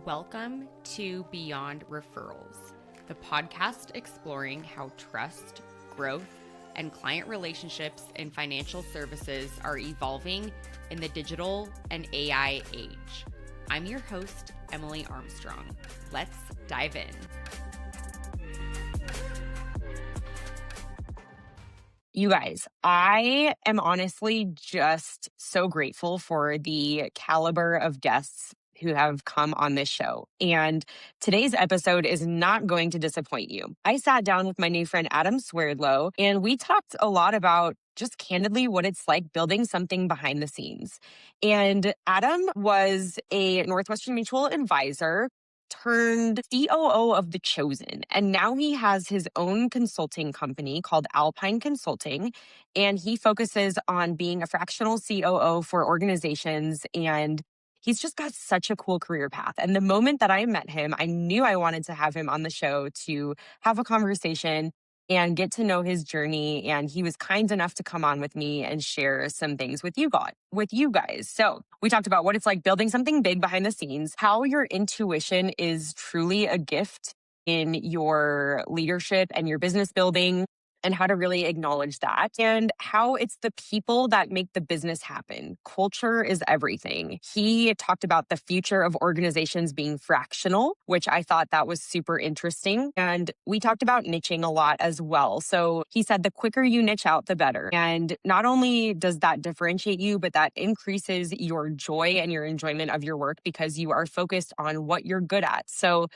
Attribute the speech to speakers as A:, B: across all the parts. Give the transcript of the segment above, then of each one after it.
A: Welcome to Beyond Referrals, the podcast exploring how trust, growth, and client relationships in financial services are evolving in the digital and AI age. I'm your host, Emily Armstrong. Let's dive in.
B: You guys, I am honestly just so grateful for the caliber of guests who have come on this show. And today's episode is not going to disappoint you. I sat down with my new friend, Adam Swerdlow, and we talked a lot about just candidly what it's like building something behind the scenes. And Adam was a Northwestern Mutual advisor turned COO of The Chosen. And now he has his own consulting company called Alpine Consulting. And he focuses on being a fractional COO for organizations. And he's just got such a cool career path. And the moment that I met him, I knew I wanted to have him on the show to have a conversation and get to know his journey. And he was kind enough to come on with me and share some things with you guys. So we talked about what it's like building something big behind the scenes, how your intuition is truly a gift in your leadership and your business building, and how to really acknowledge that, and how it's the people that make the business happen. Culture is everything. He talked about the future of organizations being fractional, which I thought that was super interesting. And we talked about niching a lot as well. So he said the quicker you niche out, the better. And not only does that differentiate you, but that increases your joy and your enjoyment of your work because you are focused on what you're good at. So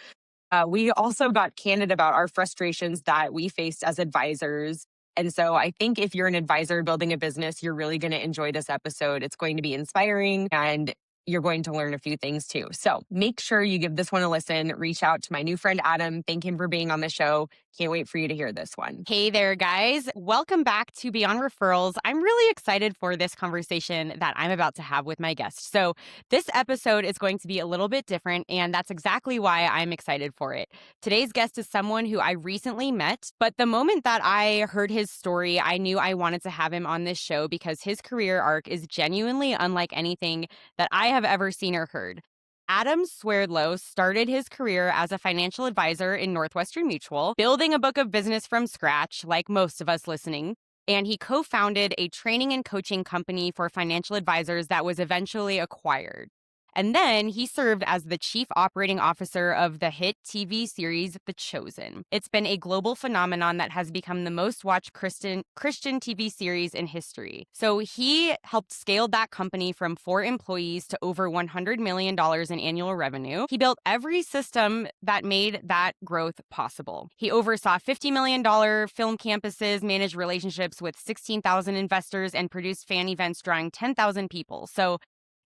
B: we also got candid about our frustrations that we faced as advisors. And so I think if you're an advisor building a business, you're really going to enjoy this episode. It's going to be inspiring and you're going to learn a few things too. So make sure you give this one a listen. Reach out to my new friend, Adam. Thank him for being on the show. Can't wait for you to hear this one.
A: Hey there, guys. Welcome back to Beyond Referrals. I'm really excited for this conversation that I'm about to have with my guest. So this episode is going to be a little bit different, and that's exactly why I'm excited for it. Today's guest is someone who I recently met, but the moment that I heard his story, I knew I wanted to have him on this show because his career arc is genuinely unlike anything that I have ever seen or heard. Adam Swerdlow started his career as a financial advisor in Northwestern Mutual, building a book of business from scratch, like most of us listening. And he co-founded a training and coaching company for financial advisors that was eventually acquired. And then he served as the chief operating officer of the hit TV series The Chosen. It's been a global phenomenon that has become the most watched Christian TV series in history. So he helped scale that company from 4 employees to over $100 million in annual revenue. He built every system that made that growth possible. He oversaw $50 million film campuses, managed relationships with 16,000 investors, and produced fan events drawing 10,000 people. So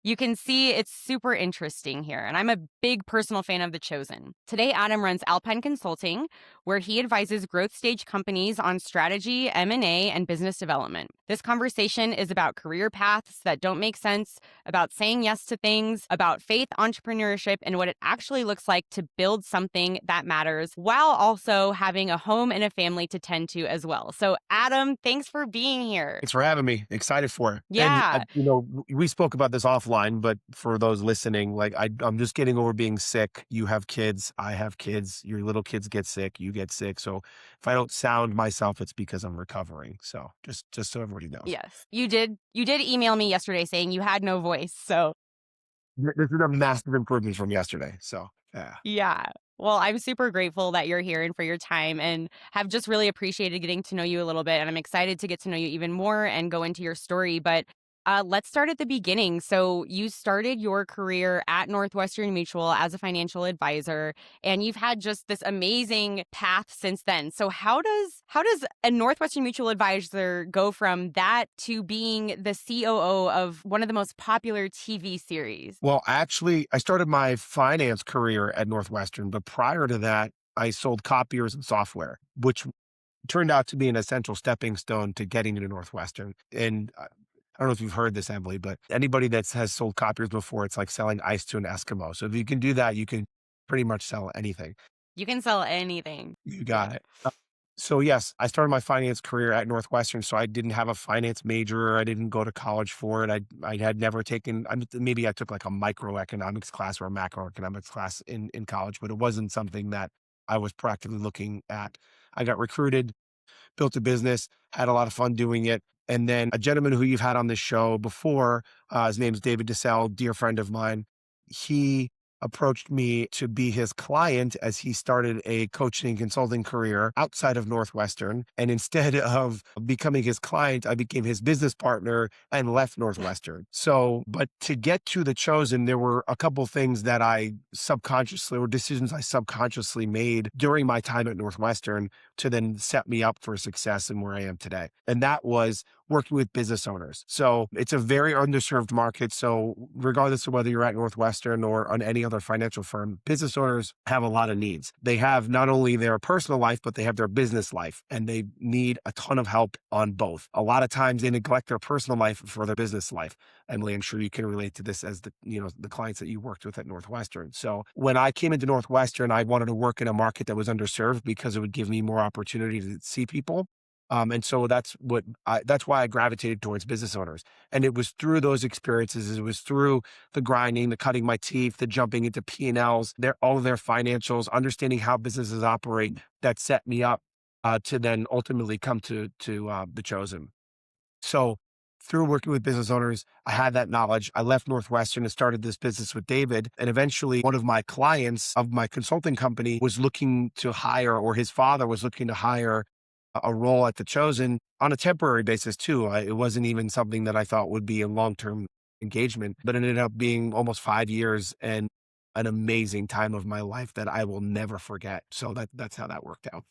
A: you can see it's super interesting here, and I'm a big personal fan of The Chosen. Today, Adam runs Alpine Consulting, where he advises growth stage companies on strategy, M&A, and business development. This conversation is about career paths that don't make sense, about saying yes to things, about faith, entrepreneurship, and what it actually looks like to build something that matters, while also having a home and a family to tend to as well. So, Adam, thanks for being here.
C: Thanks for having me. Excited for it.
A: Yeah.
C: And, we spoke about this offline, but for those listening, I'm just getting over being sick. You have kids. I have kids. Your little kids get sick. You get sick. So if I don't sound myself, it's because I'm recovering. So just so everybody knows.
A: Yes, you did email me yesterday saying you had no voice. So
C: This is a massive improvement from yesterday. So
A: yeah. Well, I'm super grateful that you're here and for your time, and have just really appreciated getting to know you a little bit. And I'm excited to get to know you even more and go into your story. But let's start at the beginning. So you started your career at Northwestern Mutual as a financial advisor, and you've had just this amazing path since then. So how does a Northwestern Mutual advisor go from that to being the COO of one of the most popular TV series?
C: Well, actually, I started my finance career at Northwestern, but prior to that, I sold copiers and software, which turned out to be an essential stepping stone to getting into Northwestern. And I don't know if you've heard this, Emily, but anybody that has sold copiers before, it's like selling ice to an Eskimo. So if you can do that, you can pretty much sell anything.
A: You can sell anything.
C: You got it. So yes, I started my finance career at Northwestern. So I didn't have a finance major. I didn't go to college for it. I had never taken. Maybe I took like a microeconomics class or a macroeconomics class in college, but it wasn't something that I was practically looking at. I got recruited, built a business, had a lot of fun doing it. And then a gentleman who you've had on this show before, his name's David DeSalle, dear friend of mine. He approached me to be his client as he started a coaching and consulting career outside of Northwestern. And instead of becoming his client, I became his business partner and left Northwestern. So, but to get to the chosen, there were a couple things that I subconsciously or decisions I subconsciously made during my time at Northwestern to then set me up for success and where I am today. And that was working with business owners. So it's a very underserved market. So regardless of whether you're at Northwestern or on any other financial firm, business owners have a lot of needs. They have not only their personal life, but they have their business life, and they need a ton of help on both. A lot of times they neglect their personal life for their business life. Emily, I'm sure you can relate to this as the clients that you worked with at Northwestern. So when I came into Northwestern, I wanted to work in a market that was underserved because it would give me more opportunity to see people. And so that's why I gravitated towards business owners. And it was through those experiences, it was through the grinding, the cutting my teeth, the jumping into P&Ls, all of their financials, understanding how businesses operate that set me up to then ultimately come to the chosen. So through working with business owners, I had that knowledge. I left Northwestern and started this business with David. And eventually one of my clients of my consulting company was looking to hire, or his father was looking to hire a role at the chosen on a temporary basis too. It wasn't even something that I thought would be a long-term engagement, but it ended up being almost 5 years and an amazing time of my life that I will never forget. So that's how that worked out.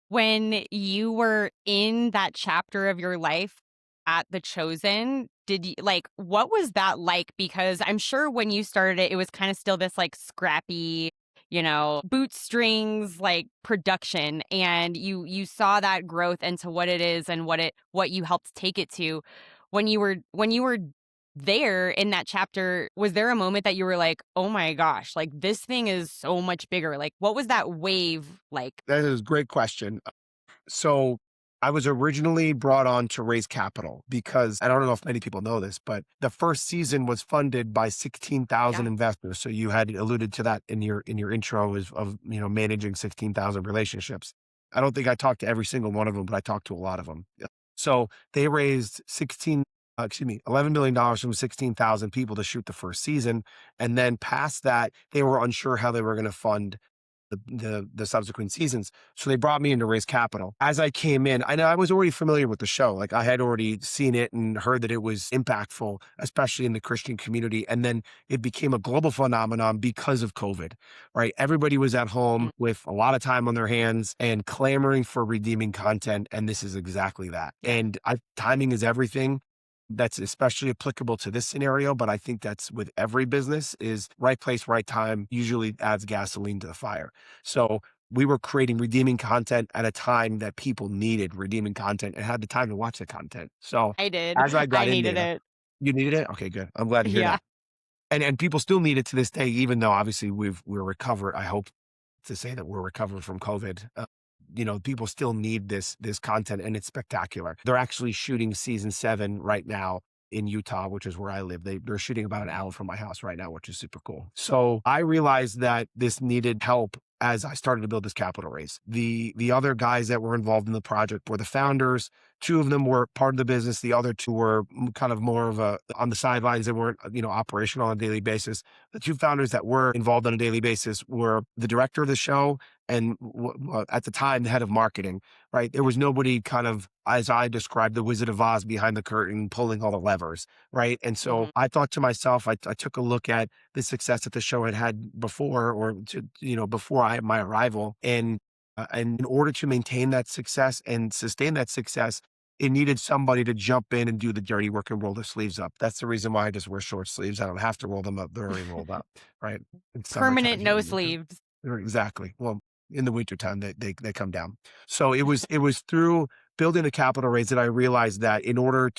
A: When you were in that chapter of your life at The Chosen, did you like what was that like? Because I'm sure when you started it, it was kind of still this like scrappy, bootstrings like production, and you saw that growth into what it is and what you helped take it to. When you were there in that chapter, was there a moment that you were like, "Oh my gosh, like this thing is so much bigger?" Like what was that wave like?
C: That is a great question. So I was originally brought on to raise capital because I don't know if many people know this, but the first season was funded by 16,000
A: Yeah.
C: investors. So you had alluded to that in your intro of managing 16,000 relationships. I don't think I talked to every single one of them, but I talked to a lot of them. Yeah. So they raised 11 million dollars from 16,000 people to shoot the first season, and then past that, they were unsure how they were going to fund the subsequent seasons. So they brought me in to raise capital. As I came in, I know I was already familiar with the show. Like I had already seen it and heard that it was impactful, especially in the Christian community. And then it became a global phenomenon because of COVID, right? Everybody was at home with a lot of time on their hands and clamoring for redeeming content. And this is exactly that.
A: Yeah.
C: Timing is everything. That's especially applicable to this scenario, but I think that's with every business is right place, right time usually adds gasoline to the fire. So we were creating redeeming content at a time that people needed redeeming content and had the time to watch the content. So
A: I did.
C: as I
A: I
C: got in
A: needed
C: there,
A: it.
C: you needed it? Okay, good. I'm glad to hear
A: Yeah.
C: that. And people still need it to this day, even though obviously we're recovered. I hope to say that we're recovered from COVID. People still need this content, and it's spectacular. They're actually shooting season 7 right now in Utah, which is where I live. They're shooting about an hour from my house right now, which is super cool. So I realized that this needed help as I started to build this capital raise. The other guys that were involved in the project were the founders. Two of them were part of the business. The other two were kind of more of on the sidelines. They weren't, operational on a daily basis. The two founders that were involved on a daily basis were the director of the show and at the time, the head of marketing, right? There was nobody kind of, as I described, the Wizard of Oz behind the curtain, pulling all the levers, right? And so
A: Mhm.
C: I thought to myself, I took a look at the success that the show had had before, before my arrival. And in order to maintain that success and sustain that success, it needed somebody to jump in and do the dirty work and roll their sleeves up. That's the reason why I just wear short sleeves. I don't have to roll them up. They're already rolled up, right? It's summertime
A: Permanent
C: here
A: no
C: in Utah.
A: sleeves.
C: Exactly. Well, in the wintertime, they come down. So it was through building a capital raise that I realized that in order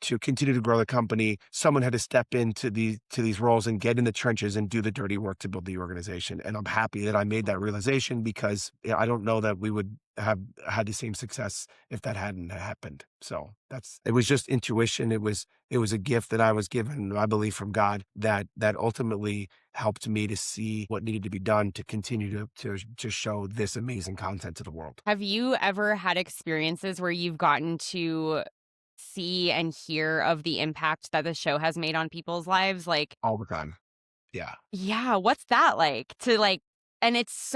C: to continue to grow the company, someone had to step into these roles and get in the trenches and do the dirty work to build the organization. And I'm happy that I made that realization because I don't know that we would have had the same success if that hadn't happened. So it was just intuition. It was a gift that I was given, I believe, from God that ultimately helped me to see what needed to be done to continue to show this amazing content to the world.
A: Have you ever had experiences where you've gotten to see and hear of the impact that the show has made on people's lives? Like,
C: All the time. Yeah.
A: yeah, what's that like to like and it's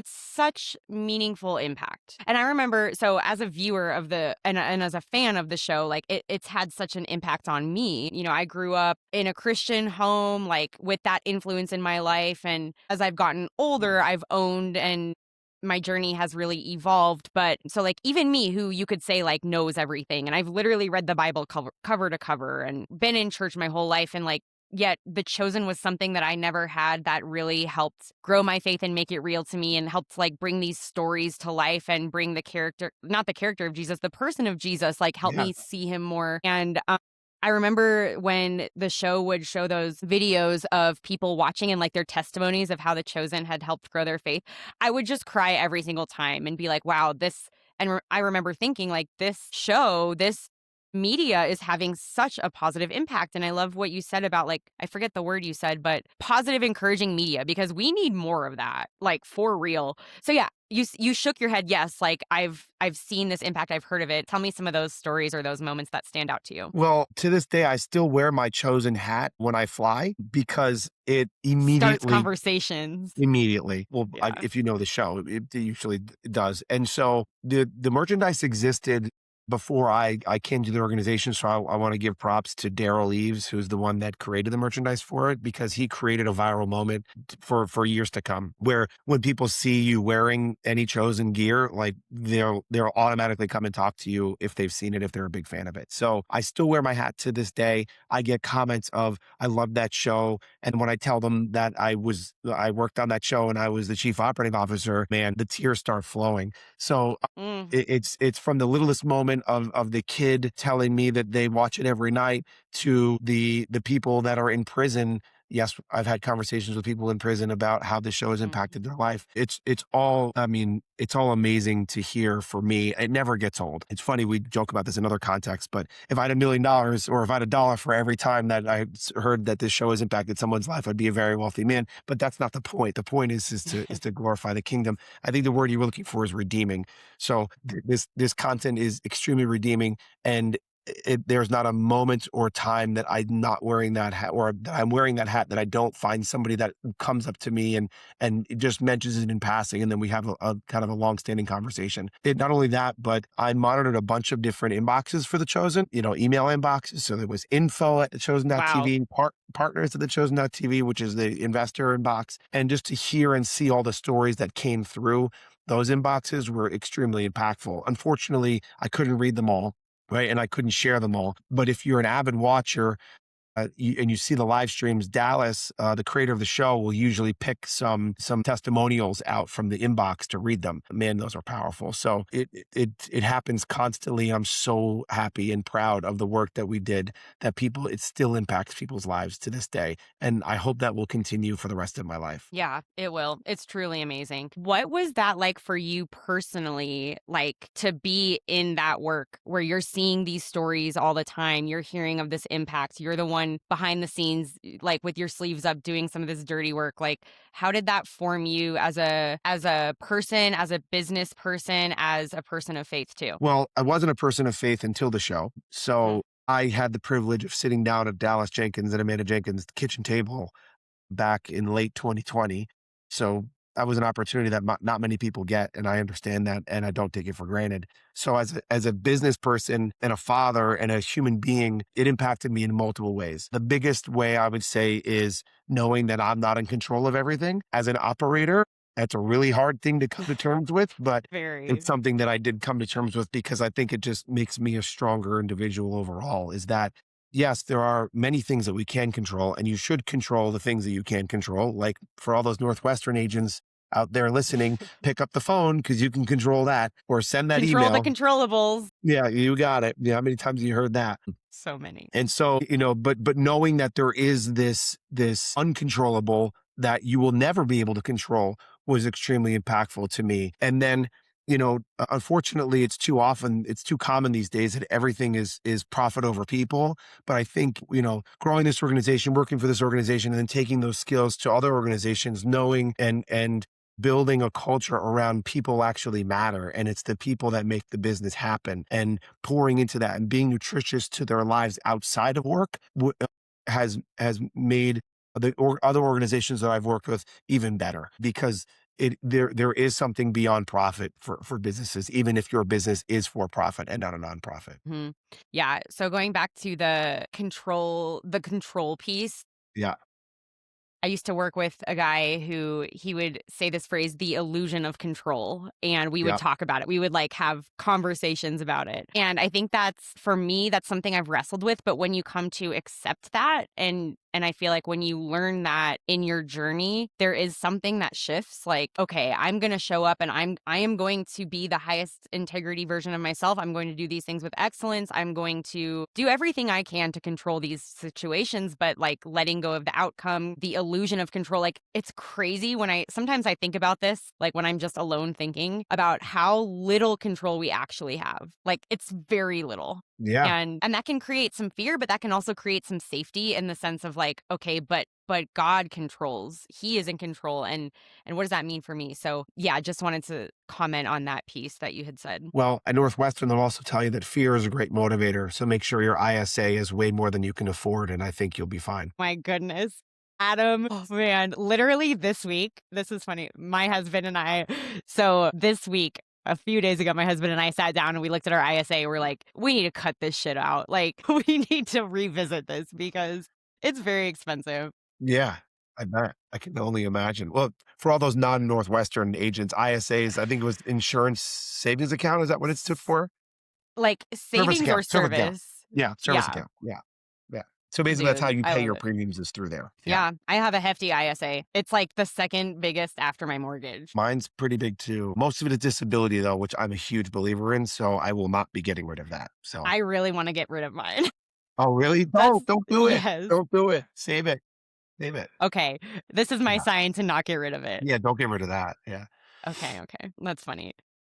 A: such meaningful impact. And I remember so as a viewer of the and as a fan of the show, like it's had such an impact on me. You know, I grew up in a Christian home, like with that influence in my life. And as I've gotten older, I've owned and my journey has really evolved. But so like even me who you could say like knows everything and I've literally read the Bible cover to cover and been in church my whole life and like yet The Chosen was something that I never had that really helped grow my faith and make it real to me and helped like bring these stories to life and bring the character, not the character of Jesus, the person of Jesus, like help
C: Yeah.
A: me see him more. And I remember when the show would show those videos of people watching and like their testimonies of how The Chosen had helped grow their faith. I would just cry every single time and be like, wow, this. And I remember thinking like this show, this media is having such a positive impact. And I love what you said about like, I forget the word you said, but positive, encouraging media, because we need more of that, like for real. So yeah, you shook your head. Yes. Like I've seen this impact. I've heard of it. Tell me some of those stories or those moments that stand out to you.
C: Well, to this day, I still wear my Chosen hat when I fly because it
A: Starts
C: immediately
A: conversations.
C: Immediately. Well,
A: Yeah.
C: if you know the show, it usually does. And so the merchandise existed before I came to the organization. So I want to give props to Daryl Eves, who's the one that created the merchandise for it, because he created a viral moment for years to come, where when people see you wearing any Chosen gear, like they'll automatically come and talk to you if they've seen it, if they're a big fan of it. So I still wear my hat to this day. I get comments of, I love that show. And when I tell them that I worked on that show and I was the chief operating officer, man, the tears start flowing. So
A: Mm.
C: it's from the littlest moment of the kid telling me that they watch it every night to the people that are in prison. Yes, I've had conversations with people in prison about how the show has
A: Mhm.
C: impacted their life. It's all, I mean, it's all amazing to hear for me. It never gets old. It's funny, we joke about this in other contexts, but if I had $1 million or if I had $1 for every time that I heard that this show has impacted someone's life, I'd be a very wealthy man. But that's not the point. The point is to glorify the kingdom. I think the word you were looking for is redeeming. So this content is extremely redeeming, and there's not a moment or time that I'm not wearing that hat, or that I'm wearing that hat, that I don't find somebody that comes up to me and it just mentions it in passing, and then we have a kind of a long-standing conversation. Not only that, but I monitored a bunch of different inboxes for The Chosen, email inboxes. So there was info at
A: Wow.
C: thechosen.tv, partners at thechosen.tv, which is the investor inbox, and just to hear and see all the stories that came through those inboxes were extremely impactful. Unfortunately, I couldn't read them all, right? And I couldn't share them all. But if you're an avid watcher, and you see the live streams, Dallas, the creator of the show, will usually pick some testimonials out from the inbox to read them. Man, those are powerful. So it happens constantly. I'm so happy and proud of the work that we did, that it still impacts people's lives to this day. And I hope that will continue for the rest of my life.
A: Yeah, it will. It's truly amazing. What was that like for you personally, like to be in that work where you're seeing these stories all the time, you're hearing of this impact, you're the one behind the scenes, like with your sleeves up doing some of this dirty work. Like, how did that form you as a person, as a business person, as a person of faith too?
C: Well, I wasn't a person of faith until the show.
A: Mm.
C: So I had the privilege of sitting down at Dallas Jenkins and Amanda Jenkins' kitchen table back in late 2020. So that was an opportunity that not many people get, and I understand that, and I don't take it for granted. So as a business person and a father and a human being, it impacted me in multiple ways. The biggest way I would say is knowing that I'm not in control of everything. As an operator, that's a really hard thing to come to terms with, but
A: Very.
C: it's something that I did come to terms with because I think it just makes me a stronger individual overall, is that yes, there are many things that we can control, and you should control the things that you can control. Like for all those Northwestern agents out there listening, pick up the phone because you can control that, or send that
A: Control the
C: email.
A: controllables.
C: Yeah, you got it. Yeah, how many times have you heard that?
A: So many.
C: And so, but knowing that there is this uncontrollable that you will never be able to control was extremely impactful to me. And then, unfortunately, it's too common these days that everything is profit over people. But I think, growing this organization, working for this organization, and then taking those skills to other organizations, knowing and building a culture around people actually matter. And it's the people that make the business happen, and pouring into that and being nutritious to their lives outside of work has made other organizations that I've worked with even better, because there is something beyond profit for businesses, even if your business is for profit and not a nonprofit.
A: Mhm. Yeah. So going back to the control piece,
C: Yeah.
A: I used to work with a guy who he would say this phrase, the illusion of control, and we would
C: Yeah.
A: talk about it. We would like have conversations about it. And I think that's, for me, that's something I've wrestled with. But when you come to accept that, and I feel like when you learn that in your journey, there is something that shifts. Like, okay, I'm going to show up and I am going to be the highest integrity version of myself. I'm going to do these things with excellence. I'm going to do everything I can to control these situations, but like letting go of the outcome, the illusion of control. Like, it's crazy when sometimes I think about this, like when I'm just alone thinking about how little control we actually have. Like, it's very little.
C: Yeah.
A: And that can create some fear, but that can also create some safety in the sense of like, okay, but God controls. He is in control. And what does that mean for me? So yeah, I just wanted to comment on that piece that you had said.
C: Well, at Northwestern, they'll also tell you that fear is a great motivator. So make sure your ISA is way more than you can afford, and I think you'll be fine.
A: My goodness. Adam, oh man, literally this week, this is funny. My husband and I, so this week, a few days ago, my husband and I sat down and we looked at our ISA. We're like, we need to cut this shit out. Like, we need to revisit this because it's very expensive.
C: Yeah, I bet. I can only imagine. Well, for all those non-Northwestern agents, ISAs, I think it was insurance savings account. Is that what it stood for?
A: Like
C: Service
A: savings or
C: account. Service account.
A: service.
C: Yeah, service
A: Yeah,
C: account. Yeah. Yeah. So basically, that's how
A: dude,
C: you
A: I
C: pay
A: love
C: your
A: it.
C: premiums, is through there. Yeah.
A: Yeah, I have a hefty ISA. It's like the second biggest after my mortgage.
C: Mine's pretty big too. Most of it is disability, though, which I'm a huge believer in. So I will not be getting rid of that. So,
A: I really want to get rid of mine.
C: oh, really?
A: That's,
C: Don't do it.
A: yes.
C: Don't do it. Save it. Save it.
A: Okay. This is my
C: Yeah.
A: sign to not get rid of it.
C: Yeah. Don't get rid of that. Yeah.
A: Okay. That's funny.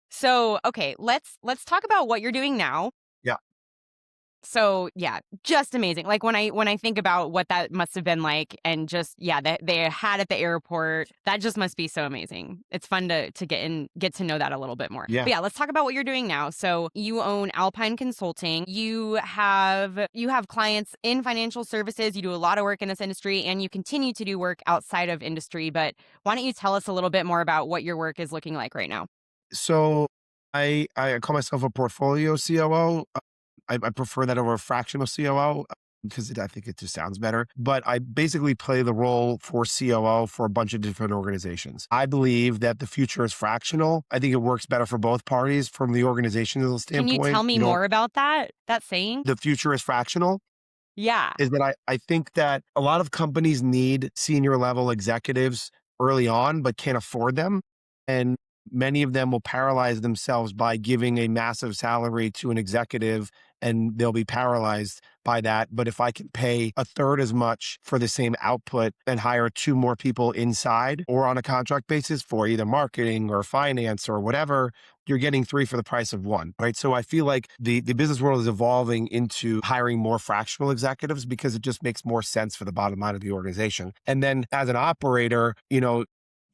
A: So, okay, let's talk about what you're doing now.
C: Yeah.
A: So, yeah, just amazing. Like when I think about what that must have been like, and just yeah, they had at the airport, that just must be so amazing. It's fun to get to know that a little bit more.
C: Yeah.
A: But yeah, let's talk about what you're doing now. So, you own Alpine Consulting. You have clients in financial services. You do a lot of work in this industry, and you continue to do work outside of industry. But why don't you tell us a little bit more about what your work is looking like right now?
C: So I call myself a portfolio COO. I prefer that over a fractional COO because I think it just sounds better. But I basically play the role for COO for a bunch of different organizations. I believe that the future is fractional. I think it works better for both parties from the organizational
A: Can you
C: standpoint.
A: tell me more about that saying?
C: The future is fractional
A: Yeah.
C: is that I think that a lot of companies need senior level executives early on, but can't afford them. And many of them will paralyze themselves by giving a massive salary to an executive, and they'll be paralyzed by that. But if I can pay a third as much for the same output and hire two more people inside or on a contract basis for either marketing or finance or whatever, you're getting three for the price of one, right? So I feel like the business world is evolving into hiring more fractional executives because it just makes more sense for the bottom line of the organization. And then as an operator,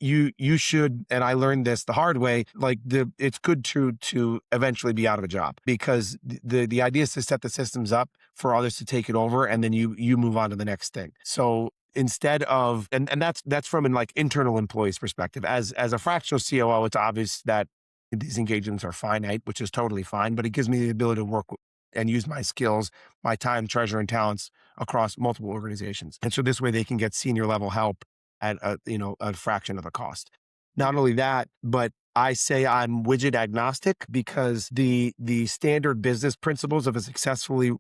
C: you should, and I learned this the hard way, like it's good to eventually be out of a job, because the idea is to set the systems up for others to take it over, and then you move on to the next thing. So instead of, and that's from an like internal employee's perspective. As a fractional COO, it's obvious that these engagements are finite, which is totally fine, but it gives me the ability to work and use my skills, my time, treasure, and talents across multiple organizations. And so this way they can get senior level help at a fraction of the cost. Not only that, but I say I'm widget agnostic because the standard business principles of a successful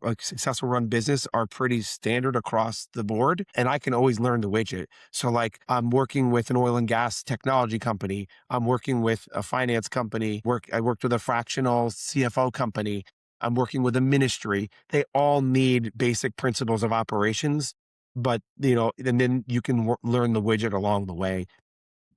C: run business are pretty standard across the board, and I can always learn the widget. So like I'm working with an oil and gas technology company, I'm working with a finance company, I worked with a fractional CFO company, I'm working with a ministry. They all need basic principles of operations, but and then you can learn the widget along the way.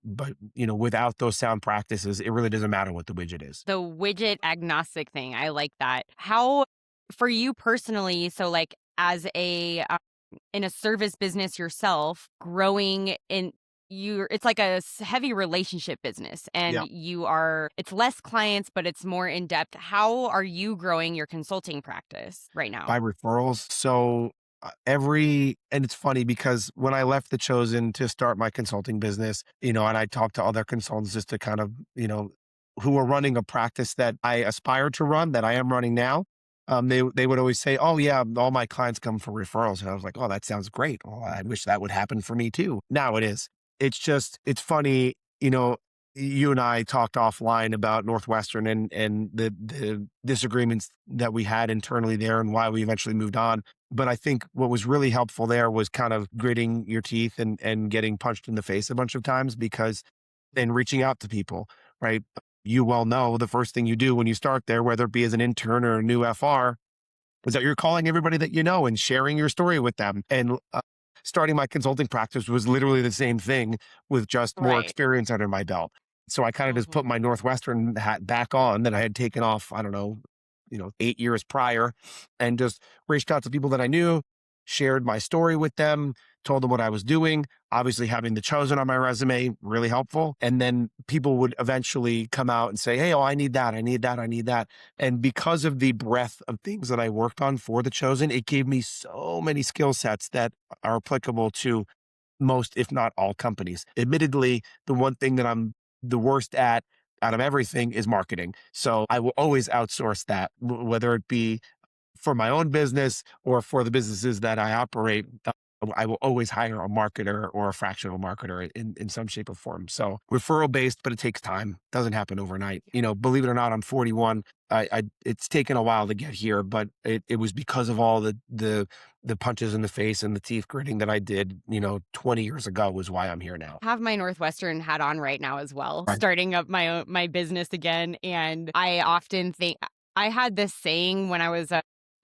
C: But, without those sound practices, it really doesn't matter what the widget is.
A: The widget agnostic thing, I like that. How, for you personally, so like as in a service business yourself, growing in it's like a heavy relationship business and
C: Yeah.
A: it's less clients, but it's more in depth. How are you growing your consulting practice right now?
C: By referrals. So and it's funny because when I left The Chosen to start my consulting business, and I talked to other consultants just to kind of, who were running a practice that I aspired to run, that I am running now. They would always say, "Oh yeah, all my clients come from referrals," and I was like, "Oh, that sounds great. Well, I wish that would happen for me too." Now it is. It's funny. You and I talked offline about Northwestern and the disagreements that we had internally there and why we eventually moved on. But I think what was really helpful there was kind of gritting your teeth and getting punched in the face a bunch of times and reaching out to people, right? You well know the first thing you do when you start there, whether it be as an intern or a new FR, is that you're calling everybody that you know and sharing your story with them. And starting my consulting practice was literally the same thing with just more
A: Right.
C: experience under my belt. So I kind of just put
A: Mhm.
C: my Northwestern hat back on that I had taken off, I don't know, 8 years prior, and just reached out to people that I knew, shared my story with them, told them what I was doing. Obviously, having The Chosen on my resume, really helpful. And then people would eventually come out and say, "Hey, oh, I need that. I need that. I need that." And because of the breadth of things that I worked on for The Chosen, it gave me so many skill sets that are applicable to most, if not all, companies. Admittedly, the one thing that I'm the worst at out of everything is marketing. So I will always outsource that, whether it be for my own business or for the businesses that I operate. I will always hire a marketer or a fractional marketer in some shape or form. So referral based, but it takes time. Doesn't happen overnight. Believe it or not, I'm 41. It's taken a while to get here, but it was because of all the punches in the face and the teeth gritting that I did, 20 years ago was why I'm here now.
A: Have my Northwestern hat on right now as well,
C: Right.
A: starting up my business again. And I often think I had this saying when I was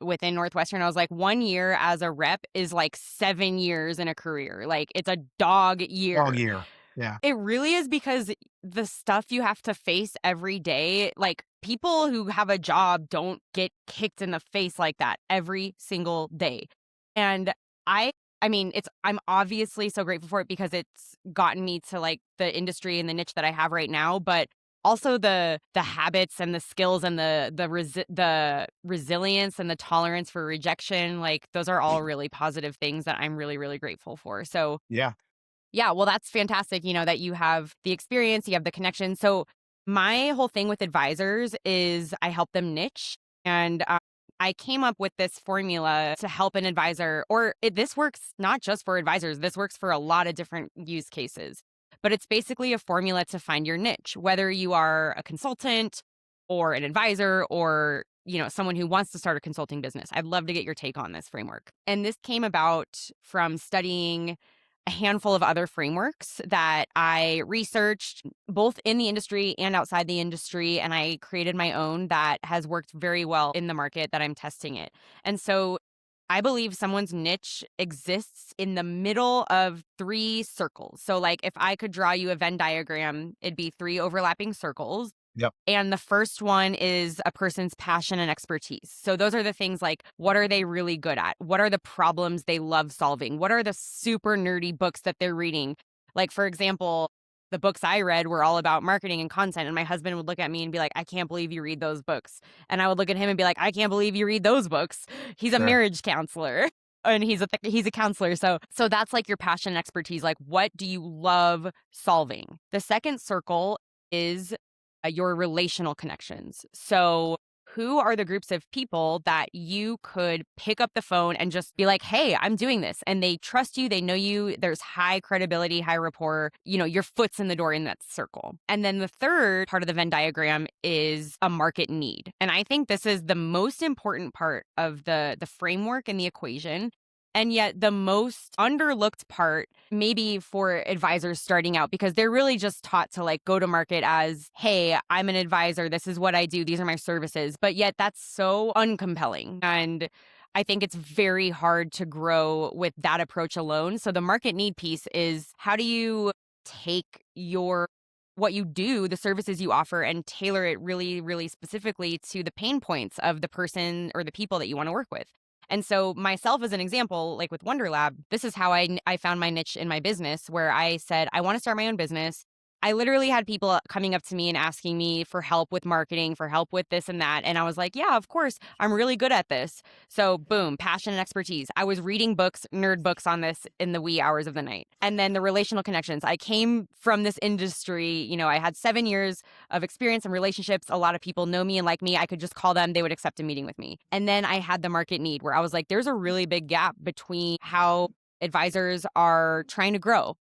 A: within Northwestern. I was like, 1 year as a rep is like 7 years in a career. Like it's a dog
C: All
A: year.
C: year. Yeah.
A: It really is because the stuff you have to face every day, like people who have a job don't get kicked in the face like that every single day. And I I mean, I'm obviously so grateful for it because it's gotten me to like the industry and the niche that I have right now, but also the habits and the skills and the resilience and the tolerance for rejection, like those are all really positive things that I'm really really grateful for. So
C: Yeah.
A: yeah, well, that's fantastic, that you have the experience, you have the connection. So, my whole thing with advisors is I help them niche. And I came up with this formula to help an advisor, this works not just for advisors, this works for a lot of different use cases. But it's basically a formula to find your niche, whether you are a consultant or an advisor or someone who wants to start a consulting business. I'd love to get your take on this framework. And this came about from studying a handful of other frameworks that I researched both in the industry and outside the industry. And I created my own that has worked very well in the market that I'm testing it. And so I believe someone's niche exists in the middle of three circles. So, like, if I could draw you a Venn diagram, it'd be three overlapping circles.
C: Yep.
A: And the first one is a person's passion and expertise. So those are the things like, what are they really good at? What are the problems they love solving? What are the super nerdy books that they're reading? Like, for example, the books I read were all about marketing and content. And my husband would look at me and be like, I can't believe you read those books. And I would look at him and be like, I can't believe you read those books. He's a
C: Sure.
A: marriage counselor. And he's a counselor. So that's like your passion and expertise. Like, what do you love solving? The second circle is your relational connections. So who are the groups of people that you could pick up the phone and just be like, hey, I'm doing this. And they trust you, they know you, there's high credibility, high rapport, your foot's in the door in that circle. And then the third part of the Venn diagram is a market need. And I think this is the most important part of the framework and the equation. And yet the most underlooked part, maybe for advisors starting out, because they're really just taught to like go to market as, hey, I'm an advisor. This is what I do. These are my services. But yet that's so uncompelling. And I think it's very hard to grow with that approach alone. So the market need piece is, how do you take what you do, the services you offer, and tailor it really, really specifically to the pain points of the person or the people that you want to work with? And so myself as an example, like with WonderLab, this is how I found my niche in my business, where I said, I want to start my own business. I literally had people coming up to me and asking me for help with marketing, for help with this and that. And I was like, yeah, of course, I'm really good at this. So boom, passion and expertise. I was reading books, nerd books on this in the wee hours of the night. And then the relational connections. I came from this industry, I had 7 years of experience and relationships. A lot of people know me and like me. I could just call them, they would accept a meeting with me. And then I had the market need, where I was like, there's a really big gap between how advisors are trying to grow,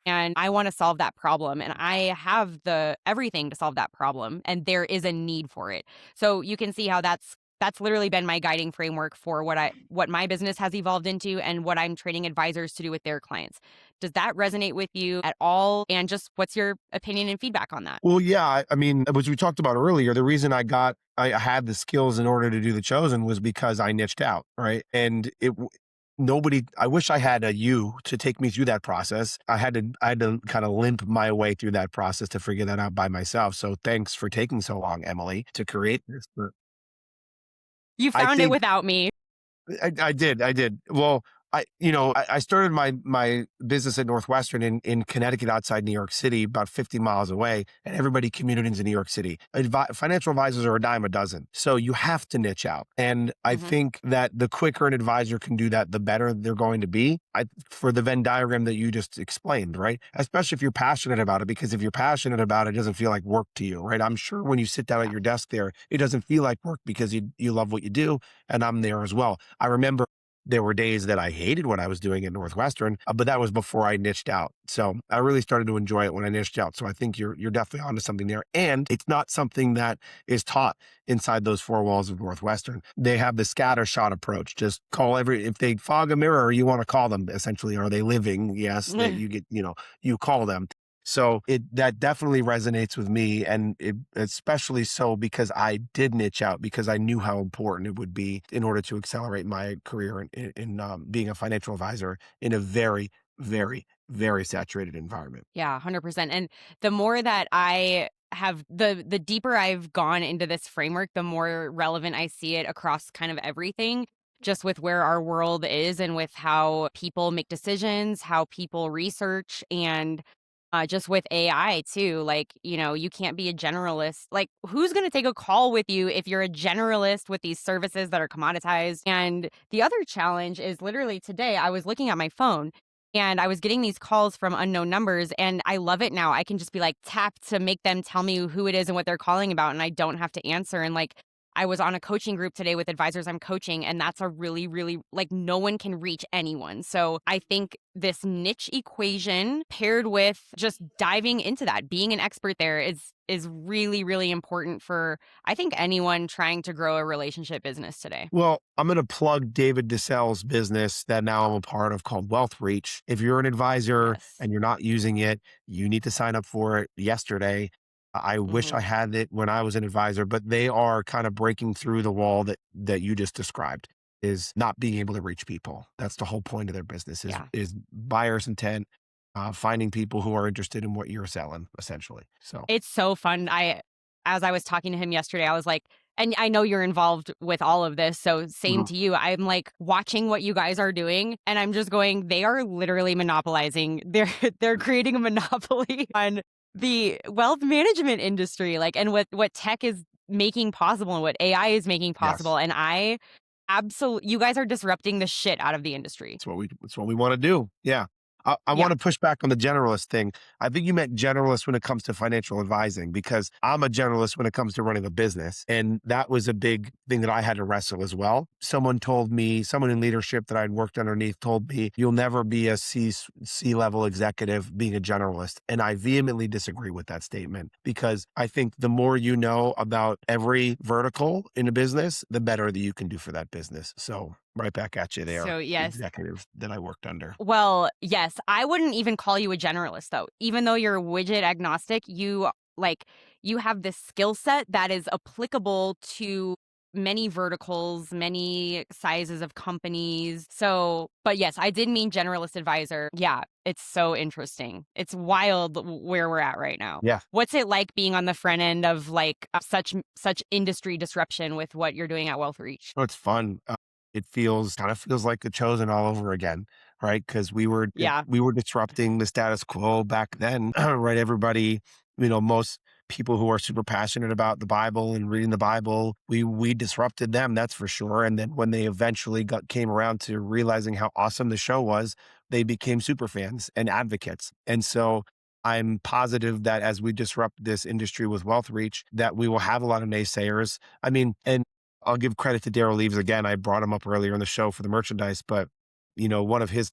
A: and I want to solve that problem. And I have everything to solve that problem. And there is a need for it. So you can see how that's literally been my guiding framework for what my business has evolved into and what I'm training advisors to do with their clients. Does that resonate with you at all? And just what's your opinion and feedback on that?
C: Well, yeah, I mean, as we talked about earlier, the reason I had the skills in order to do The Chosen was because I niched out, right? And I wish I had you to take me through that process. I had to kind of limp my way through that process to figure that out by myself. So thanks for taking so long, Emily, to create this. But
A: You
C: I
A: found it
C: think
A: without me.
C: I did. Well, I started my business at Northwestern in Connecticut, outside New York City, about 50 miles away, and everybody commuted into New York City. Financial advisors are a dime a dozen, so you have to niche out. And I
A: Mhm.
C: think that the quicker an advisor can do that, the better they're going to be. For the Venn diagram that you just explained, right? Especially if you're passionate about it, because if you're passionate about it, it doesn't feel like work to you, right? I'm sure when you sit down at
A: Yeah.
C: your desk there, it doesn't feel like work because you love what you do, and I'm there as well. I remember there were days that I hated what I was doing at Northwestern, but that was before I niched out. So I really started to enjoy it when I niched out. So I think you're definitely onto something there. And it's not something that is taught inside those four walls of Northwestern. They have the scatter shot approach. Just if they fog a mirror, you want to call them essentially. Are they living? Yes, that you get, you call them. So that definitely resonates with me, and especially so because I did niche out, because I knew how important it would be in order to accelerate my career in being a financial advisor in a very, very, very saturated environment.
A: Yeah, 100%. And the more that I have, the deeper I've gone into this framework, the more relevant I see it across kind of everything, just with where our world is and with how people make decisions, how people research, and just with AI too. Like, you can't be a generalist. Like, who's going to take a call with you if you're a generalist with these services that are commoditized? And the other challenge is, literally today, I was looking at my phone and I was getting these calls from unknown numbers, and I love it now. I can just be like, tap to make them tell me who it is and what they're calling about, and I don't have to answer. And like, I was on a coaching group today with advisors I'm coaching, and that's a really, really, like, no one can reach anyone. So I think this niche equation paired with just diving into that, being an expert there is really, really important for, I think, anyone trying to grow a relationship business today.
C: Well, I'm going to plug David DeSelle's business that now I'm a part of, called Wealth Reach. If you're an advisor
A: Yes.
C: and you're not using it, you need to sign up for it yesterday. I wish I
A: Hmm.
C: had it when I was an advisor, but they are kind of breaking through the wall that you just described, is not being able to reach people. That's the whole point of their business, is
A: Yeah.
C: is buyer's intent, finding people who are interested in what you're selling, essentially. So,
A: It's so fun. As I was talking to him yesterday, I was like, and I know you're involved with all of this, so same
C: mhm.
A: to you. I'm like watching what you guys are doing, and I'm just going, they are literally monopolizing. They're creating a monopoly on the wealth management industry, like, and what tech is making possible and what AI is making
C: Yes.
A: possible. And I absolutely, you guys are disrupting the shit out of the industry.
C: It's what we want to do. Yeah. I
A: Yeah.
C: want to push back on the generalist thing. I think you meant generalist when it comes to financial advising, because I'm a generalist when it comes to running a business. And that was a big thing that I had to wrestle as well. Someone in leadership that I'd worked underneath told me, you'll never be a C level executive being a generalist. And I vehemently disagree with that statement, because I think the more you know about every vertical in a business, the better that you can do for that business. So right back at you there,
A: So, yes.
C: executive that I worked under.
A: Well, yes, I wouldn't even call you a generalist though. Even though you're widget agnostic, like you have this skill set that is applicable to many verticals, many sizes of companies. So, but yes, I did mean generalist advisor. Yeah, it's so interesting. It's wild where we're at right now.
C: Yeah.
A: What's it like being on the front end of like such industry disruption with what you're doing at Wealth Reach?
C: Oh, it's fun. It kind of feels like The Chosen all over again, right? Because
A: Yeah.
C: we were disrupting the status quo back then, right? Everybody, most people who are super passionate about the Bible and reading the Bible, we disrupted them, that's for sure. And then when they eventually came around to realizing how awesome the show was, they became super fans and advocates. And so I'm positive that as we disrupt this industry with Wealth Reach, that we will have a lot of naysayers. I mean, and I'll give credit to Daryl Leaves again. I brought him up earlier in the show for the merchandise, but one of his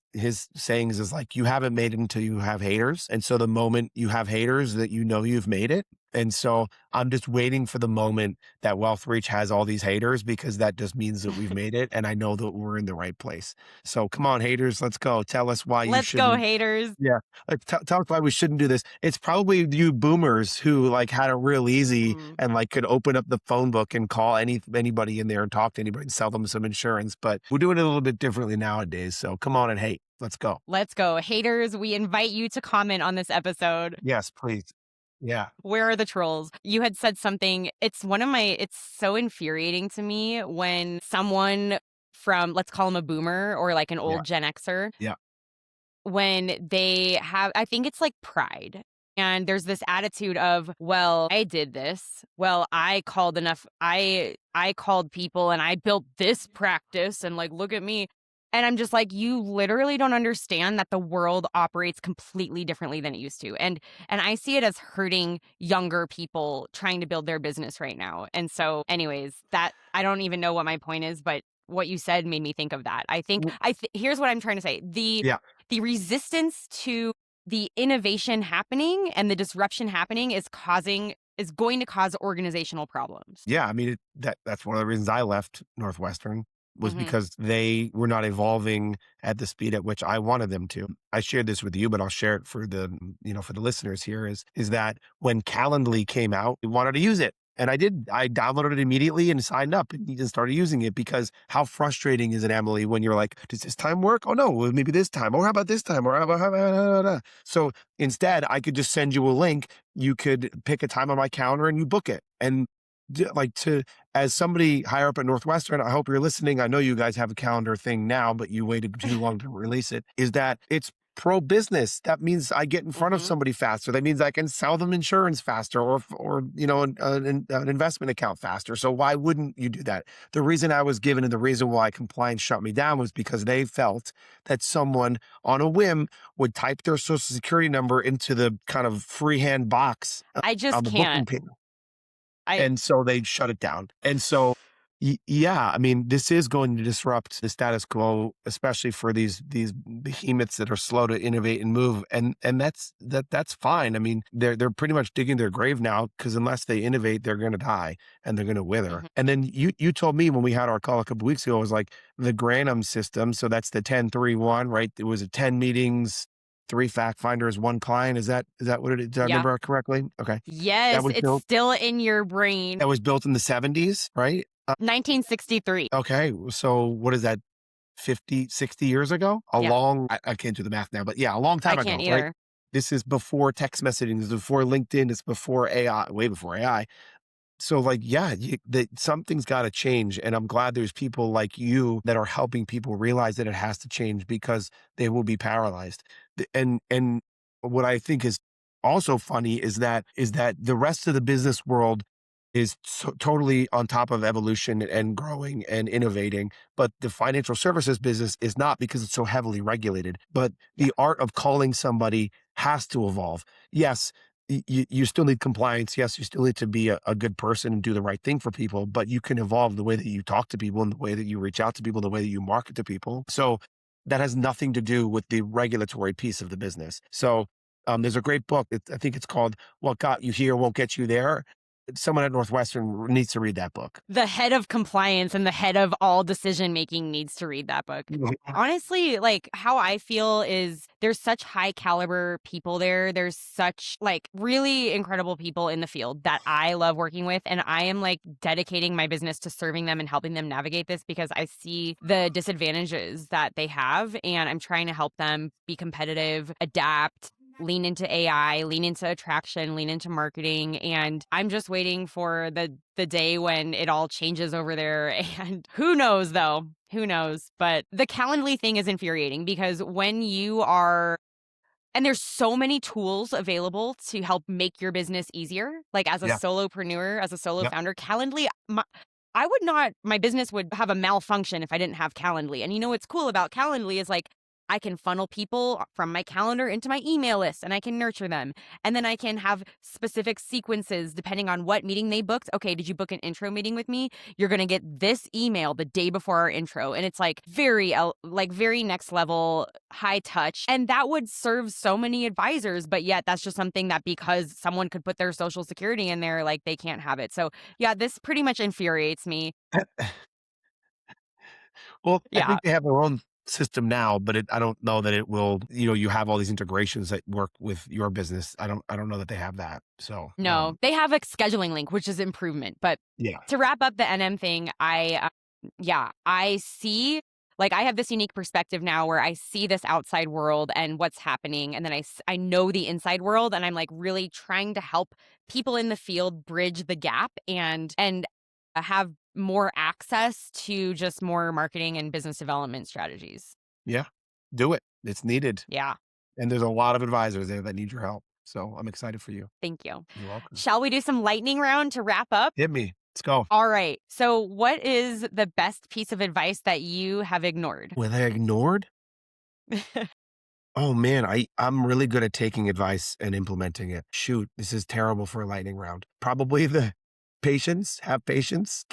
C: sayings is like, you haven't made it until you have haters. And so the moment you have haters, that you've made it. And so I'm just waiting for the moment that Wealth Reach has all these haters, because that just means that we've made it. And I know that we're in the right place. So come on, haters, let's go. Tell us why you
A: Let's go,
C: shouldn't.
A: haters.
C: Yeah. Like, tell us why we shouldn't do this. It's probably you boomers who like had it real easy
A: Mm.
C: and like could open up the phone book and call anybody in there and talk to anybody and sell them some insurance. But we're doing it a little bit differently nowadays. So come on and hate. Let's go.
A: Let's go. Haters, we invite you to comment on this episode.
C: Yes, please. Yeah.
A: Where are the trolls? You had said something. It's so infuriating to me when someone from, let's call him a boomer or like an
C: Yeah.
A: old Gen Xer,
C: Yeah.
A: when they have, I think it's like pride. And there's this attitude of, well, I did this. Well, I called people and I built this practice and like, look at me. And I'm just like, you literally don't understand that the world operates completely differently than it used to. And I see it as hurting younger people trying to build their business right now. And so anyways, that I don't even know what my point is, but what you said made me think of that. Here's what I'm trying to say.
C: Yeah.
A: The resistance to the innovation happening and the disruption happening is going to cause organizational problems.
C: Yeah. I mean, that's one of the reasons I left Northwestern, was
A: Mhm.
C: because they were not evolving at the speed at which I wanted them to. I shared this with you, but I'll share it for for the listeners here, is that when Calendly came out, we wanted to use it. And I did. I downloaded it immediately and signed up and started using it, because how frustrating is it, Emily, when you're like, does this time work? Oh no, well, maybe this time. Or how about this time? Or how about. So instead, I could just send you a link. You could pick a time on my calendar and you book it. And as somebody higher up at Northwestern, I hope you're listening. I know you guys have a calendar thing now, but you waited too long to release it. Is that it's pro business. That means I get in front of
A: Mhm.
C: somebody faster. That means I can sell them insurance faster, or an investment account faster. So why wouldn't you do that? The reason I was given and the reason why compliance shut me down was because they felt that someone on a whim would type their social security number into the kind of freehand box
A: I
C: on
A: just
C: the booking
A: can't.
C: page.
A: I
C: And so they shut it down. And so, yeah, I mean, this is going to disrupt the status quo, especially for these behemoths that are slow to innovate and move. And that's fine. I mean, they're pretty much digging their grave now, because unless they innovate, they're going to die and they're going to wither.
A: Mhm.
C: And then you told me when we had our call a couple weeks ago, it was like the Granum system. So that's the 10-3-1, right? It was a 10 meetings, 3 fact finders, 1 client. Is that what it is? Did I
A: Yeah.
C: remember correctly? Okay. That
A: Yes,
C: was
A: it's
C: built
A: still in your brain.
C: that was built in the 70s, right?
A: 1963.
C: Okay. So what is that, 50, 60 years ago?
A: Yeah,
C: I can't do the math now, but yeah, a long
A: I
C: time
A: can't
C: ago, right?
A: either.
C: This is before text messaging, this is before LinkedIn, it's before AI, way before AI. So like, yeah, something's got to change. And I'm glad there's people like you that are helping people realize that it has to change, because they will be paralyzed. And what I think is also funny is that the rest of the business world is totally on top of evolution and growing and innovating. But the financial services business is not because it's so heavily regulated. But
B: Yeah.
C: the art of calling somebody has to evolve. Yes, you still need compliance. Yes, you still need to be a good person and do the right thing for people, but you can evolve the way that you talk to people and the way that you reach out to people, the way that you market to people. So that has nothing to do with the regulatory piece of the business. So there's a great book. I think it's called "What Got You Here Won't Get You There." Someone at Northwestern needs to read that book.
A: The head of compliance and the head of all decision making needs to read that book. Honestly, like how I feel is there's such high caliber people there. There's such like really incredible people in the field that I love working with. And I am like dedicating my business to serving them and helping them navigate this because I see the disadvantages that they have. And I'm trying to help them be competitive, adapt, lean into AI, lean into attraction, lean into marketing. And I'm just waiting for the day when it all changes over there. And who knows though? Who knows? But the Calendly thing is infuriating because when you are and there's so many tools available to help make your business easier. Like as a
C: Yeah.
A: solopreneur, as a solo
C: Yep.
A: founder, Calendly, I would not, my business would have a malfunction if I didn't have Calendly. And you know what's cool about Calendly is like I can funnel people from my calendar into my email list and I can nurture them. And then I can have specific sequences depending on what meeting they booked. Okay, did you book an intro meeting with me? You're going to get this email the day before our intro. And it's like very next level, high touch. And that would serve so many advisors, but yet that's just something that because someone could put their social security in there, like they can't have it. So yeah, this pretty much infuriates me.
C: Well, I
A: Yeah.
C: think they have their own system now, but I don't know that it will, you have all these integrations that work with your business. I don't know that they have that. So,
A: No, they have a scheduling link, which is improvement. But
C: yeah.
A: to wrap up the NM thing, I see like I have this unique perspective now where I see this outside world and what's happening, and then I know the inside world, and I'm like really trying to help people in the field bridge the gap and have more access to just more marketing and business development strategies.
C: Yeah. Do it. It's needed.
A: Yeah,
C: And there's a lot of advisors there that need your help. So I'm excited for you.
A: thank you.
C: You're welcome.
A: Shall we do some lightning round to wrap up?
C: Hit me. Let's go.
A: All right. So, what is the best piece of advice that you have ignored?
C: Were they ignored? Oh man, I'm really good at taking advice and implementing it. Shoot, this is terrible for a lightning round. Probably the patience, have patience.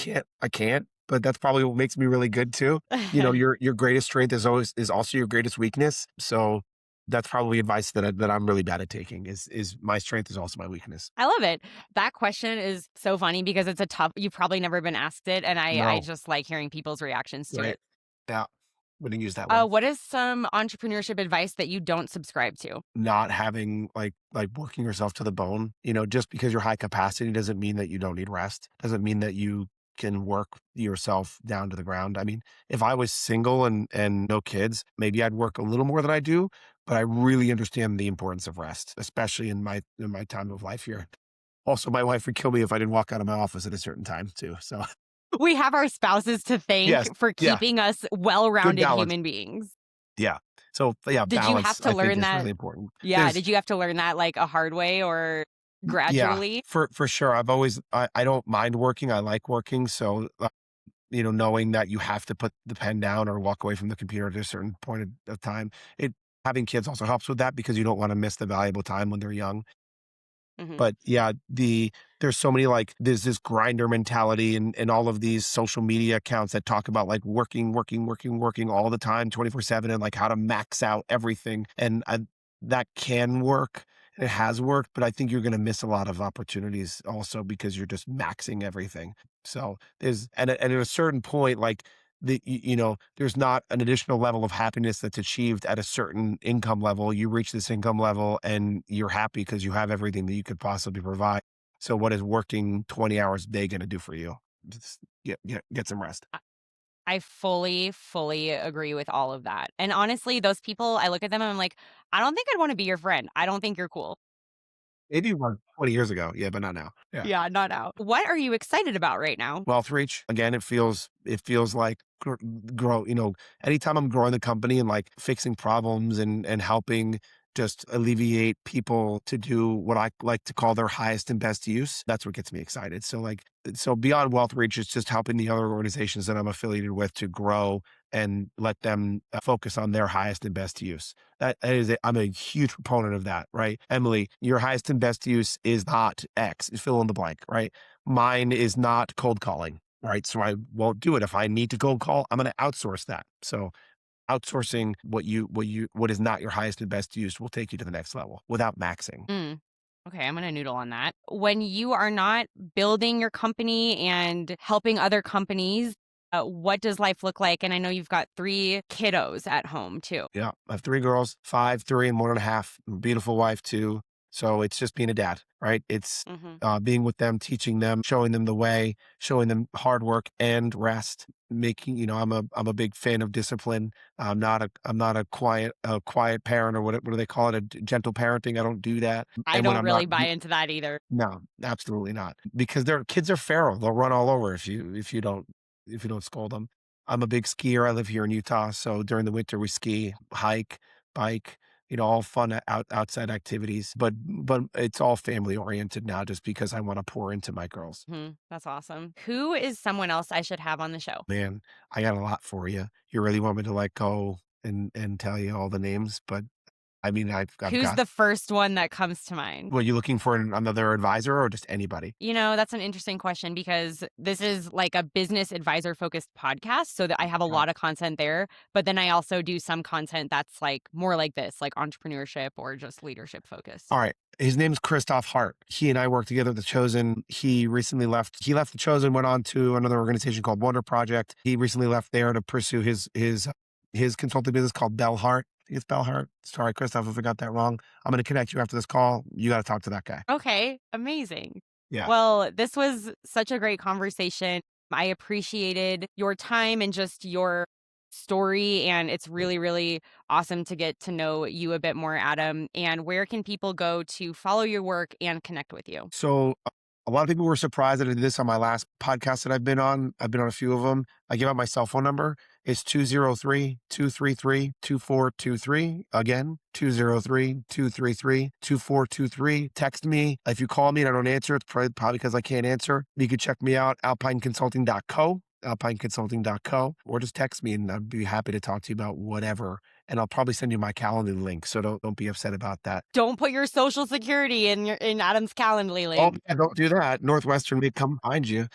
C: I can't, but that's probably what makes me really good too. Your greatest strength is also your greatest weakness. So that's probably advice that I'm really bad at taking is my strength is also my weakness.
A: I love it. That question is so funny because it's a tough, you've probably never been asked it. And I
C: No,
A: just like hearing people's reactions to
C: right.
A: it.
C: Yeah. Wouldn't use that one.
A: What is some entrepreneurship advice that you don't subscribe to?
C: Not having like working yourself to the bone. Just because you're high capacity doesn't mean that you don't need rest. Doesn't mean that you can work yourself down to the ground. I mean, if I was single and no kids, maybe I'd work a little more than I do, but I really understand the importance of rest, especially in my time of life here. Also, my wife would kill me if I didn't walk out of my office at a certain time too. So
A: We have our spouses to
C: yes,
A: thank for
C: yeah,
A: keeping us well
C: good
A: rounded
C: balance.
A: human beings.
C: Yeah. So yeah,
A: Did you have
C: balance
A: to
C: I think
A: learn
C: is
A: that?
C: really important.
A: Yeah.
C: There's
A: Did you have to learn that like a hard way or
C: Yeah,
A: gradually?
C: for sure. I don't mind working. I like working. So, knowing that you have to put the pen down or walk away from the computer at a certain point of time. Having kids also helps with that because you don't want to miss the valuable time when they're young.
A: Hmm.
C: But yeah, there's so many like there's this grinder mentality and all of these social media accounts that talk about like working all the time, 24/7 and like how to max out everything. That can work. It has worked, but I think you're going to miss a lot of opportunities also because you're just maxing everything. So and at a certain point, like there's not an additional level of happiness that's achieved at a certain income level. You reach this income level and you're happy because you have everything that you could possibly provide. So what is working 20 hours a day going to do for you? Just get some rest.
A: I fully agree with all of that. And honestly, those people, I look at them and I'm like, I don't think I'd want to be your friend. I don't think you're cool.
C: maybe about 20 years ago. Yeah, but not now. Yeah.
A: Yeah, not out. What are you excited about right now?
C: Wealth reach. Again, it feels like grow, anytime I'm growing the company and like fixing problems and helping just alleviate people to do what I like to call their highest and best use, that's what gets me excited. So beyond wealth reach, it's just helping the other organizations that I'm affiliated with to grow and let them focus on their highest and best use. I'm a huge proponent of that, right? Emily, your highest and best use is not X, fill in the blank, right? Mine is not cold calling, right? So I won't do it. If I need to cold call, I'm going to outsource that. So outsourcing what is not your highest and best use will take you to the next level without maxing.
A: Mm. Okay, I'm going to noodle on that. When you are not building your company and helping other companies, what does life look like? And I know you've got 3 kiddos at home too.
C: Yeah. I have 3 girls, 5, 3, and 1.5. Beautiful wife too. So it's just being a dad, right? It's
A: Hmm.
C: being with them, teaching them, showing them the way, showing them hard work and rest. I'm a big fan of discipline. I'm not a quiet parent, or what do they call it? Gentle parenting. I don't do that.
A: I
C: And when
A: don't
C: I'm not,
A: really buy into that either.
C: no, absolutely not. Because their kids are feral. They'll run all over if you don't scold them. I'm a big skier. I live here in Utah, so during the winter we ski, hike, bike, all fun outside activities. But it's all family oriented now, just because I want to pour into my girls.
A: That's awesome. Who is someone else I should have on the show?
C: Man, I got a lot for you. You really want me to like go and tell you all the names? But I mean, I've
A: Who's
C: got.
A: the first one that comes to mind?
C: Were you looking for another advisor or just anybody?
A: That's an interesting question because this is like a business advisor focused podcast. So that I have a
C: Yeah.
A: lot of content there, but then I also do some content that's like more like this, like entrepreneurship or just leadership focused.
C: All right. His name's Christoph Hart. He and I worked together at The Chosen. He recently left. He left The Chosen, went on to another organization called Wonder Project. He recently left there to pursue his consulting business called Bell Hart. I think it's Bell Hart. Sorry, Christoph, if I got that wrong. I'm going to connect you after this call. You got to talk to that guy.
A: Okay, amazing.
C: Yeah.
A: Well, this was such a great conversation. I appreciated your time and just your story. And it's really, really awesome to get to know you a bit more, Adam. And where can people go to follow your work and connect with you?
C: So a lot of people were surprised that I did this on my last podcast that I've been on. I've been on a few of them. I give out my cell phone number. It's 203-233-2423. Again, 203-233-2423. Text me. If you call me and I don't answer, it's probably because I can't answer. You can check me out, alpineconsulting.co. alpineconsulting.co, or just text me and I'd be happy to talk to you about whatever. And I'll probably send you my Calendly link. So don't be upset about that.
A: Don't put your social security in Adam's Calendly
C: Oh,
A: link.
C: yeah, don't do that. Northwestern may come find you.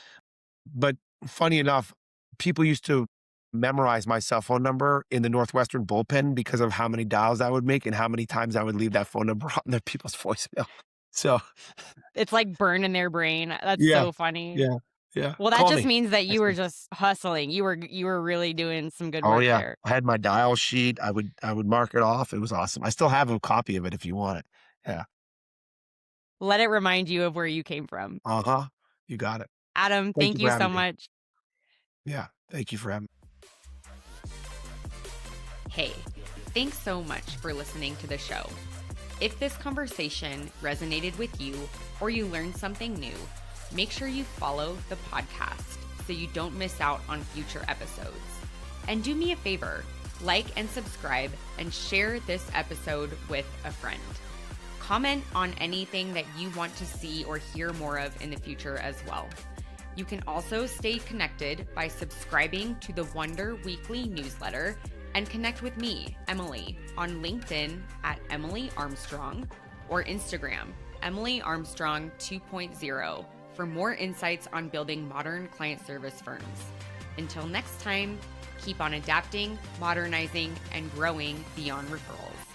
C: But funny enough, people used to memorize my cell phone number in the Northwestern bullpen because of how many dials I would make and how many times I would leave that phone number on the people's voicemail. So
A: It's like burned in their brain. That's
C: yeah,
A: so funny.
C: yeah, yeah.
A: Well, that
C: Call
A: just
C: me.
A: means that you
C: Text
A: were
C: me.
A: just hustling. You were really doing some good
C: Oh
A: work
C: yeah,
A: there.
C: I had my dial sheet. I would mark it off. It was awesome. I still have a copy of it if you want it. Yeah.
A: Let it remind you of where you came from.
C: Uh-huh. You got it.
A: Adam,
C: Thank
A: thank
C: you for
A: you so
C: having me.
A: much.
C: Yeah. Thank you for having me.
A: Hey, thanks so much for listening to the show. If this conversation resonated with you or you learned something new, make sure you follow the podcast so you don't miss out on future episodes. And do me a favor, like and subscribe and share this episode with a friend. Comment on anything that you want to see or hear more of in the future as well. You can also stay connected by subscribing to the Wonder Weekly newsletter and connect with me, Emily, on LinkedIn at Emily Armstrong or Instagram, Emily Armstrong 2.0 for more insights on building modern client service firms. Until next time, keep on adapting, modernizing, and growing beyond referrals.